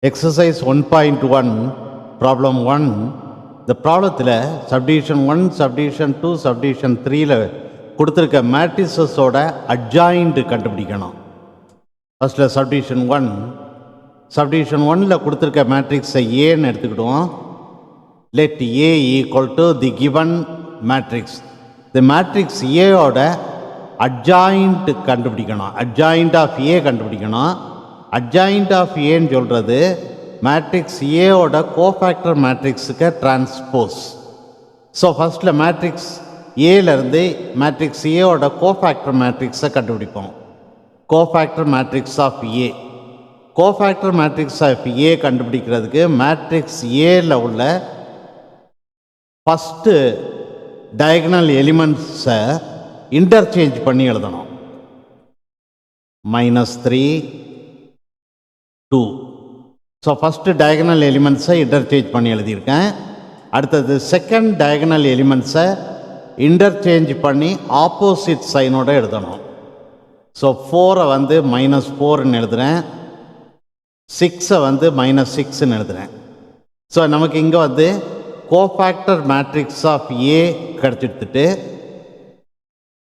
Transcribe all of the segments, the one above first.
Exercise 1.1 problem 1 இந்த ப்ராப்ளத்தில் subdivision 1 subdivision 2 subdivision 3ல கொடுத்துருக்க மேட்ரிசஸோட அட்ஜாயிண்ட் கண்டுபிடிக்கணும். ஃபர்ஸ்ட்ல சப்டிவிஷன் 1ல கொடுத்துருக்க மேட்ரிக்ஸை ஏன்னு எடுத்துக்கிடுவோம். Let A equal to the given matrix. The matrix ஏயோட அட்ஜாயிண்ட் கண்டுபிடிக்கணும். அட்ஜாயிண்ட் ஆஃப் ஏ கண்டுபிடிக்கணும். அட்ஜாயிண்ட் ஆஃப் ஏன்னு சொல்கிறது மேட்ரிக்ஸ் ஏவோட கோஃபேக்டர் மேட்ரிக்ஸுக்கு டிரான்ஸ்போஸ். ஸோ ஃபஸ்ட்டில் மேட்ரிக்ஸ் ஏலேருந்து மேட்ரிக்ஸ் ஏவோட கோஃபேக்டர் மேட்ரிக்ஸை கண்டுபிடிப்போம். Cofactor matrix of A. Cofactor matrix of A கண்டுபிடிக்கிறதுக்கு மேட்ரிக்ஸ் ஏல உள்ள ஃபஸ்ட்டு டயகனல் எலிமெண்ட்ஸை இன்டர்சேஞ்ச் பண்ணி எழுதணும். -3 2. ஸோ ஃபஸ்ட்டு டயகனல் எலிமெண்ட்ஸை இன்டர்சேஞ்ச் பண்ணி எழுதியிருக்கேன். அடுத்தது செகண்ட் டயகனல் எலிமெண்ட்ஸை இன்டர்சேஞ்ச் பண்ணி ஆப்போசிட் சைனோடு எழுதணும். ஸோ 4 வந்து -4ன்னு எழுதுகிறேன், 6 வந்து -6ன்னு எழுதுகிறேன். ஸோ நமக்கு இங்கே வந்து கோஃபேக்டர் மேட்ரிக்ஸ் ஆஃப் ஏ கிடச்சிடுத்துட்டு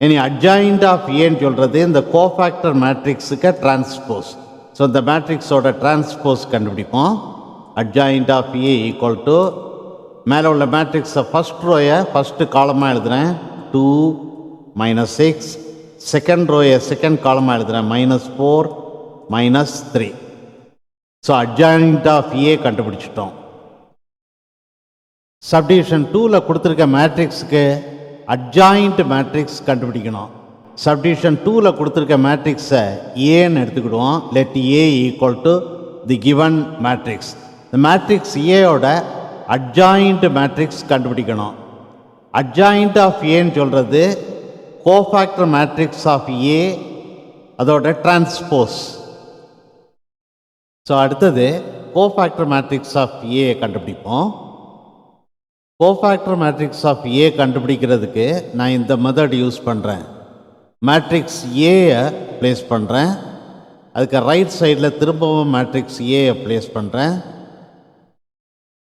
இனி அட்ஜாயிண்ட் ஆஃப் ஏன்னு சொல்கிறது இந்த கோஃபேக்டர் மேட்ரிக்ஸுக்கு டிரான்ஸ்போஸ். ஸோ இந்த மேட்ரிக்ஸோட டிரான்ஸ்போஸ் கண்டுபிடிப்போம். Adjoint of A equal to மேலே உள்ள மேட்ரிக்ஸை ஃபஸ்ட் ரோயை ஃபஸ்ட்டு காலமாக எழுதுகிறேன் 2 -6, செகண்ட் ரோயை செகண்ட் காலமாக எழுதுகிறேன் -4 -3. ஸோ அட்ஜாயிண்ட் ஆஃப் ஏ கண்டுபிடிச்சிட்டோம். சப்டிவிஷன் 2ல கொடுத்துருக்க மேட்ரிக்ஸுக்கு அட்ஜாயிண்ட் மேட்ரிக்ஸ் கண்டுபிடிக்கணும். சப்டிவிஷன் 2ல கொடுத்துருக்க மேட்ரிக்ஸை ஏன்னு எடுத்துக்கிடுவோம். Let A equal to the given matrix. இந்த மேட்ரிக்ஸ் ஏயோட அட்ஜாயிண்ட் மேட்ரிக்ஸ் கண்டுபிடிக்கணும். அட்ஜாயிண்ட் ஆஃப் ஏன்னு சொல்கிறது கோஃபேக்டர் மேட்ரிக்ஸ் ஆஃப் ஏ அதோட டிரான்ஸ்போஸ். ஸோ அடுத்தது கோஃபேக்டர் மேட்ரிக்ஸ் ஆஃப் ஏ கண்டுபிடிப்போம். கோஃபேக்டர் மேட்ரிக்ஸ் ஆஃப் ஏ கண்டுபிடிக்கிறதுக்கு நான் இந்த மெத்தட் யூஸ் பண்ணுறேன். மேட்ரிக்ஸ் ஏயை ப்ளேஸ் பண்ணுறேன், அதுக்கு ரைட் சைடில் திரும்பவும் மேட்ரிக்ஸ் ஏயை ப்ளேஸ் பண்ணுறேன்,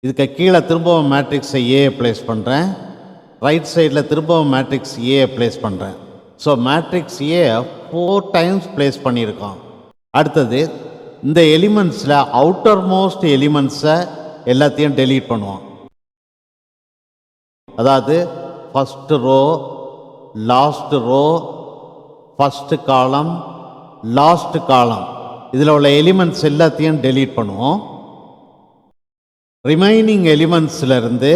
இதுக்கு கீழே திரும்பவும் மேட்ரிக்ஸை ஏயை ப்ளேஸ் பண்ணுறேன், ரைட் சைடில் திரும்பவும் மேட்ரிக்ஸ் ஏயை ப்ளேஸ் பண்ணுறேன். ஸோ மேட்ரிக்ஸ் ஏயை 4 டைம்ஸ் ப்ளேஸ் பண்ணியிருக்கோம். அடுத்தது இந்த எலிமெண்ட்ஸில் அவுட்டர் மோஸ்ட் எலிமெண்ட்ஸை எல்லாத்தையும் டெலீட் பண்ணுவோம். அதாவது first row, last row, first column, last column, இதில் உள்ள எலிமெண்ட்ஸ் எல்லாத்தையும் டெலீட் பண்ணுவோம். ரிமைனிங் எலிமெண்ட்ஸிலிருந்து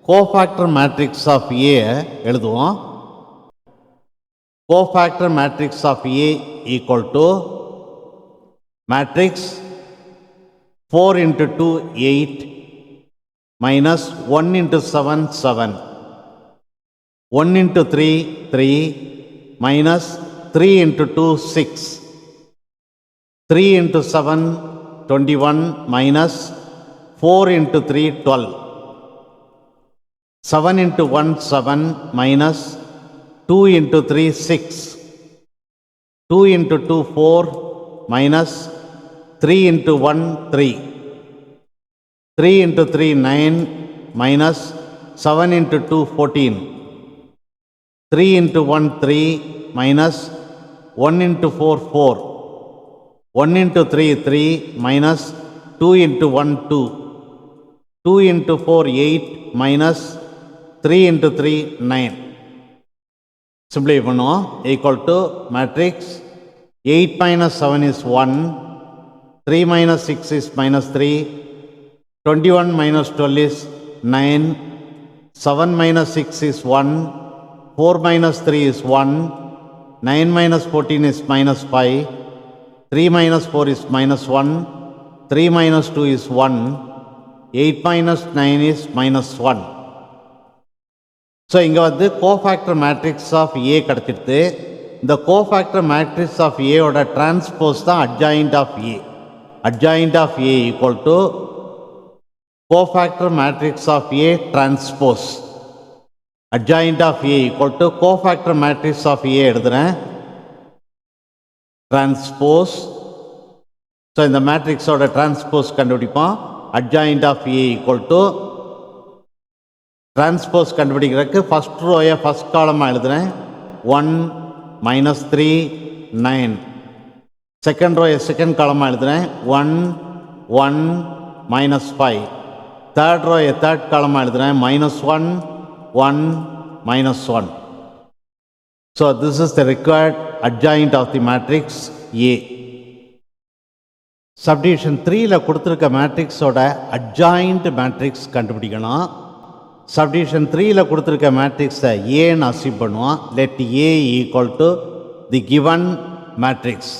கோஃபேக்டர் மேட்ரிக்ஸ் ஆஃப் ஏ எழுதுவோம். Cofactor matrix of A equal to matrix 4 × 2 8 -1 × 7 7, 1 × 3 3, -3 × 2 6, 3 × 7 21, -4 × 3 12, 7 × 1 7, -2 × 3 6, 2 × 2 4, -3 × 1 3, 3 × 3 9, -7 × 2 14, 3 × 1 3, -1 × 4 4, 1 × 3 3, -2 × 1 2, 2 × 4 8, -3 × 3 9. சிம்பிளை பண்ணுவோம். Equal to matrix 8 - 7 is 1, 3 - 6 is -3, 21 - 12 is 9, 7 - 6 is 1, 4 - 3 is 1, 9 - 14 is -5, 3 - 4 is -1, 3 - 2 is 1, 8 - 9 is -1. So இங்கே வந்து கோஃபேக்டர் மேட்ரிக்ஸ் ஆஃப் ஏ கிடச்சிடுது. இந்த கோஃபேக்டர் மேட்ரிக்ஸ் ஆஃப் ஏயோட transpose தான் adjoint of A. Adjoint of A equal to cofactor matrix of A transpose. Adjoint of A equal to cofactor matrix of A எழுதுகிறேன். Transpose so இந்த மேட்ரிக்ஸோட transpose கண்டுபிடிப்போம். Adjoint of A equal to transpose கண்டுபிடிக்கிறதுக்கு first ரோயை first காலமாக எழுதுகிறேன். 1 -3 9. Second ரோயை second காலமாக எழுதுகிறேன். 1 1 -5. தேர்ட் ரோயை தேர்ட் காலமாக எழுதுகிறேன். -1 1 -1. So this is the required adjoint of the matrix A. Subdivision 3ல கொடுத்துருக்க மேட்ரிக்ஸோட அட்ஜாயிண்ட் மேட்ரிக்ஸ் கண்டுபிடிக்கணும். சப்டிவிஷன் 3ல கொடுத்துருக்க மேட்ரிக்ஸை ஏன்னு அசீவ் பண்ணுவோம். Let A equal to the given matrix.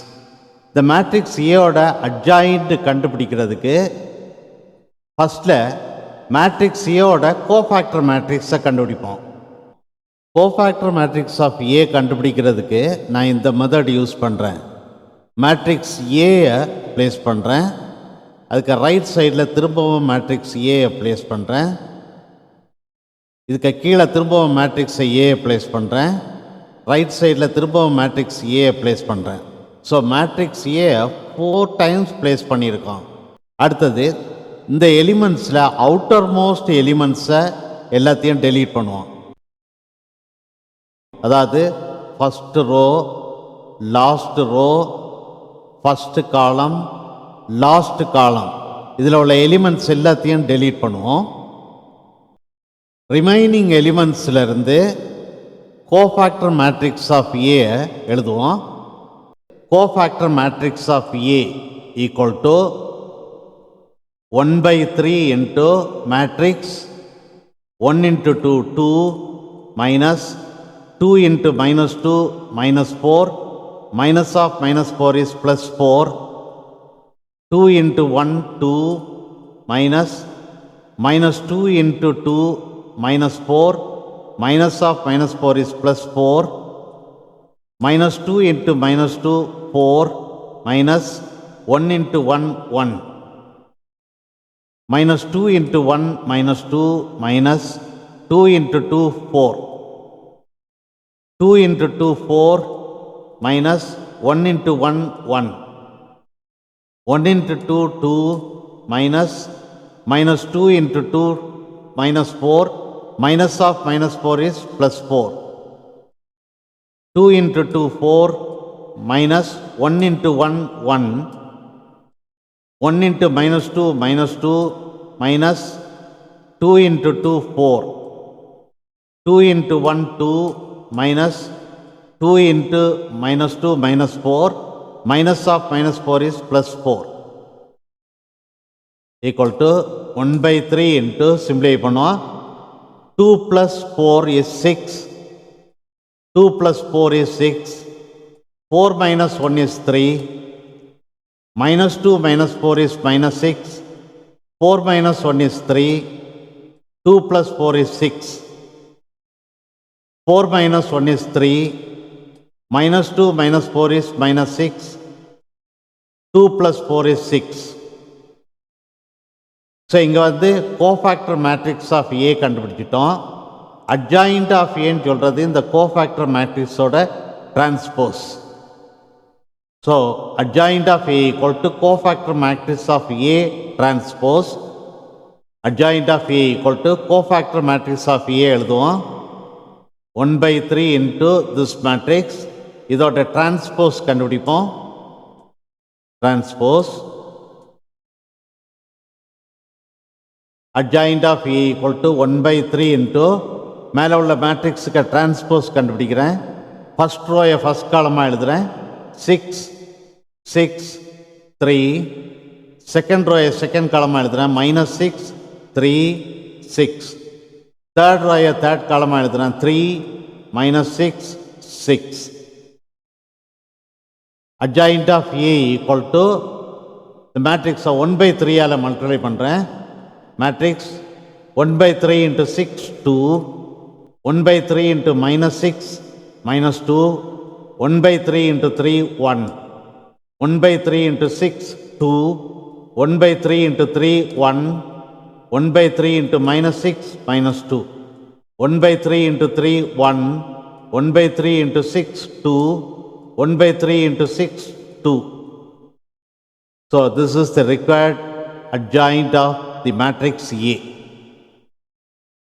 இந்த மேட்ரிக்ஸ் ஏவோட அட்ஜாயிண்ட் கண்டுபிடிக்கிறதுக்கு ஃபஸ்ட்டில் மேட்ரிக்ஸ் ஏவோட கோஃபேக்டர் மேட்ரிக்ஸை கண்டுபிடிப்போம். கோஃபேக்டர் மேட்ரிக்ஸ் ஆஃப் ஏ கண்டுபிடிக்கிறதுக்கு நான் இந்த மெத்தட் யூஸ் பண்ணுறேன். மேட்ரிக்ஸ் ஏயை ப்ளேஸ் பண்ணுறேன். அதுக்கு ரைட் சைடில் திரும்பவும் மேட்ரிக்ஸ் ஏயை ப்ளேஸ் பண்ணுறேன். இதுக்கு கீழே திரும்பவும் மேட்ரிக்ஸை ஏயை ப்ளேஸ் பண்ணுறேன். ரைட் சைடில் திரும்பவும் மேட்ரிக்ஸ் ஏயை ப்ளேஸ் பண்ணுறேன். So matrix A 4 times place பண்ணியிருக்கோம். அடுத்தது இந்த எலிமெண்ட்ஸில் அவுட்டர் மோஸ்ட் எலிமெண்ட்ஸை எல்லாத்தையும் டெலீட் பண்ணுவோம். அதாவது first row, last row, first column, last column, இதில் உள்ள எலிமெண்ட்ஸ் எல்லாத்தையும் டெலீட் பண்ணுவோம். ரிமைனிங் எலிமெண்ட்ஸிலிருந்து கோஃபேக்டர் மேட்ரிக்ஸ் ஆஃப் ஏ எழுதுவோம். Cofactor matrix of A equal to 1/3 into matrix 1 × 2 2 minus 2 × -2 -4. Minus of -4 is +4. 2 × 1 2 minus -2 × 2 -4. Minus of -4 is +4. -2 × -2 4 minus 1 × 1 1. -2 × 1 -2 minus 2 × 2 4. 2 × 2 4 minus 1 × 1 1. 1 × 2 2 minus -2 × 2 -4. Minus of -4 is +4. 2 × 2 4 minus 1 × 1 1. 1 × -2 -2 minus 2 × 2 4. 2 × 1 2 minus 2 × -2 -4. Minus of -4 is +4 equal to 1/3 into simplify பண்ணுவோம். 2 + 4 is 6. 2 + 4 is 6. 4 - 1 is 3. -2 - 4 is -6. 4 - 1 is 3. 2 + 4 is 6. 4 - 1 is 3. -2 - 4 is -6. 2 + 4 is 6. So இங்கே வந்து cofactor matrix of ஏ கண்டுபிடிச்சிட்டோம். Adjoint of ஏன்னு சொல்கிறது இந்த cofactor மேட்ரிக்ஸோட transpose. So adjoint of A equal to cofactor matrix of A transpose. Adjoint of A equal to cofactor matrix of A எழுதுவோம். 1/3 into this matrix. இதோட transpose கண்டுபிடிப்போம். Transpose adjoint of A equal to 1/3 into மேலே உள்ள மேட்ரிக்ஸுக்கு transpose கண்டுபிடிக்கிறேன். First ரோயை first காலமாக எழுதுகிறேன். 6 6 3. செகண்ட் ரோயை செகண்ட் காலமாக எழுதுகிறேன். -6 3 6. தேர்ட் ரோயை தேர்ட் காலமாக எழுதுகிறேன். 3 -6 6. adjoint of A equal to இந்த மேட்ரிக்ஸை 1/3 மல்டிப்ளை பண்ணுறேன். Matrix 1/3 into 6 2. 1/3 into -6 -2. 1/3 into 3 1. 1/3 into 6 2. 1/3 into 3 1. 1/3 into -6 -2. 1/3 into 3 1. 1/3 into 6 2. 1/3 into 6 2. So this is the required adjoint of the matrix A.